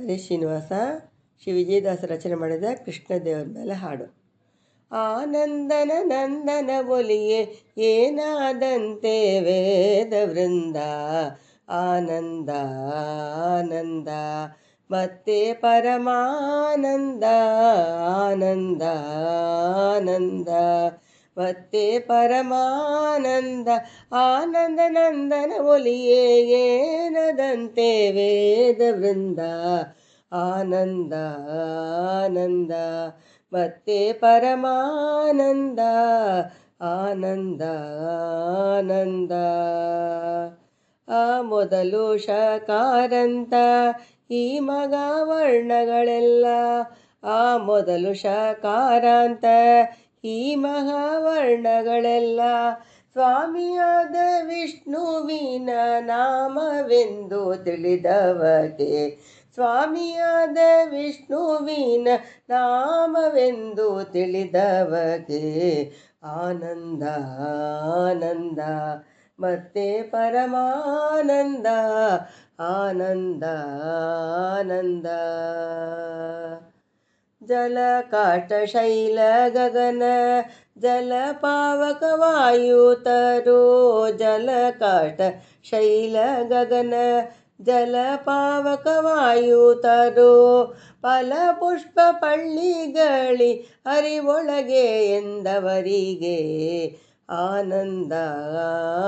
ಹರಿ ಶ್ರೀನಿವಾಸ ಶ್ರೀ ವಿಜಯದಾಸ ರಚನೆ ಮಾಡಿದ ಕೃಷ್ಣದೇವರ ಮೇಲೆ ಹಾಡು. ಆನಂದನ ನಂದನ ಒಲಿಯೇ ಏನಾದಂತೆ ವೇದ ವೃಂದ, ಆನಂದ ಆನಂದ ಮತ್ತೆ ಪರಮಾನಂದ, ಆನಂದ ಆನಂದ ಮತ್ತೆ ಪರಮಾನಂದ, ಆನಂದ ನಂದನ ಒಲಿಯೇ ಏನದಂತೆ ವೇದ ವೃಂದ, ಆನಂದ ಆನಂದ ಮತ್ತೆ ಪರಮಾನಂದ, ಆನಂದ ಆನಂದ. ಆ ಮೊದಲು ಶಕಾರಂತ ಈ ಮಗ ವರ್ಣಗಳೆಲ್ಲ, ಆ ಮೊದಲು ಶಕಾರಾಂತ ಈ ಮಹಾವರ್ಣಗಳೆಲ್ಲ, ಸ್ವಾಮಿಯಾದ ವಿಷ್ಣುವಿನ ನಾಮವೆಂದು ತಿಳಿದವಗೆ, ಸ್ವಾಮಿಯಾದ ವಿಷ್ಣುವಿನ ನಾಮವೆಂದು ತಿಳಿದವಗೆ, ಆನಂದ ಆನಂದ ಮತ್ತೆ ಪರಮಾನಂದ, ಆನಂದ ಆನಂದ. ಜಲಕಾಟ ಶೈಲ ಗಗನ ಜಲಪಾವಕ ವಾಯುತರು, ಜಲಕಾಟ ಶೈಲ ಗಗನ ಜಲಪಾವಕ ವಾಯುತರು, ಫಲ ಪುಷ್ಪ ಪಳ್ಳಿಗಳಿ ಅರಿವೊಳಗೆ ಎಂದವರಿಗೆ, ಆನಂದ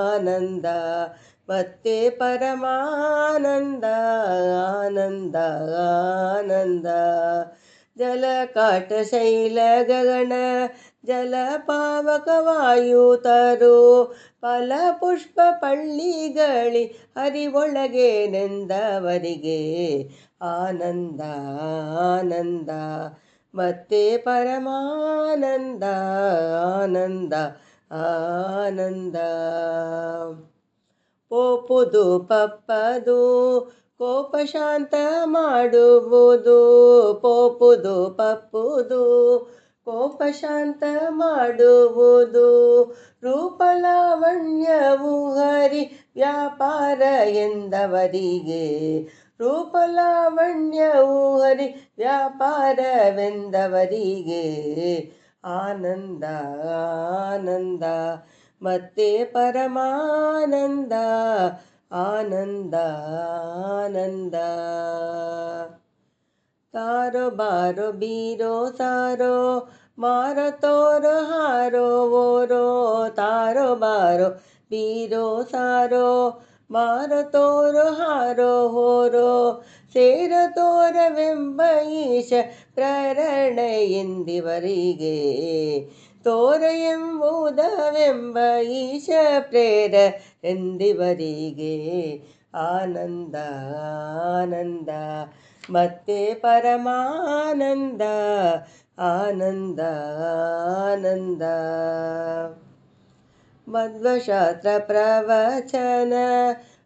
ಆನಂದ ಮತ್ತೆ ಪರಮಾನಂದ, ಆನಂದ ಆನಂದ. ಜಲಕಾಟ ಶೈಲ ಗಗನ ಜಲಪಾವಕ ವಾಯುತರು, ಫಲ ಪುಷ್ಪ ಪಳ್ಳಿಗಳಿ ಅರಿವೊಳಗೆ ನೆಂದವರಿಗೆ, ಆನಂದ ಆನಂದ ಮತ್ತೆ ಪರಮಾನಂದ, ಆನಂದ ಆನಂದ. ಪೋಪುದು ಪಪ್ಪದು ಕೋಪ ಶಾಂತ ಮಾಡುವುದು, ಪೋಪುದು ಪಪ್ಪುದು ಕೋಪ ಶಾಂತ ಮಾಡುವುದು, ರೂಪಲಾವಣ್ಯವು ಹರಿ ವ್ಯಾಪಾರ ಎಂದವರಿಗೆ, ರೂಪಲಾವಣ್ಯವು ಹರಿ ವ್ಯಾಪಾರವೆಂದವರಿಗೆ, ಆನಂದ ಆನಂದ ಮತ್ತೆ ಪರಮಾನಂದ, ಆನಂದ ಆನಂದ. ತಾರೋ ಬಾರೋ ಬೀರೋ ಸಾರೋ ಮಾರೋ ತೋರೋ ಹಾರೋ ಓರೋ, ತಾರೋ ಬಾರೋ ಬೀರೋ ಸಾರೋ ಮಾರೋ ತೋರೋ ಹಾರೋ ಹೋರೋ, ಸೇರ ತೋರವೆಂಬ ಈಶ ಪ್ರೇರಣ ಎಂದಿವರಿಗೆ, ತೋರ ಎಂಬುದವೆಂಬ ಈಶ ಪ್ರೇರ ಎಂದಿವರಿಗೆ, ಆನಂದ ಆನಂದ ಮತ್ತೆ ಪರಮಾನಂದ, ಆನಂದ ಆನಂದ. ಮಧ್ವಶಾಸ್ತ್ರ ಪ್ರವಚನ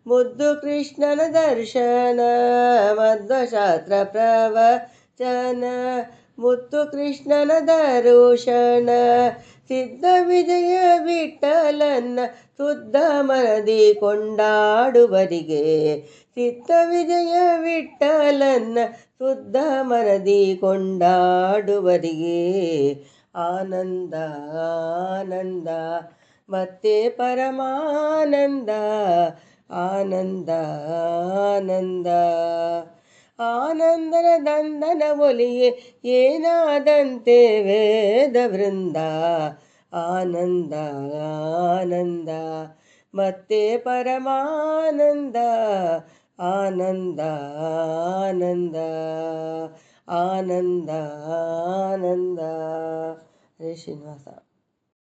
ಮುದ್ದು ಕೃಷ್ಣನ ದರ್ಶನ, ಮಧ್ವಶಾಸ್ತ್ರ ಪ್ರವಚನ ಮುದ್ದು ಕೃಷ್ಣನ ದರ್ಶನ, ಸಿದ್ಧ ವಿಜಯ ವಿಠಲನ್ನ ಶುದ್ಧ ಮನದಿ ಕೊಂಡಾಡುವರಿಗೆ, ಸಿದ್ಧ ವಿಜಯ ವಿಠಲನ್ನ ಶುದ್ಧ ಮನದಿ ಕೊಂಡಾಡುವರಿಗೆ, ಆನಂದ ಆನಂದ ಮತ್ತೆ ಪರಮಾನಂದ, ಆನಂದ ಆನಂದ. ಆನಂದನ ನಂದನ ಒಲಿಯೇ ಏನಾದಂತೆ ವೇದ ವೃಂದ, ಆನಂದ ಆನಂದ ಮತ್ತೆ ಪರಮಾನಂದ, ಆನಂದ ಆನಂದ, ಆನಂದ ಆನಂದ. ಹರೇ ಶ್ರೀನಿವಾಸ.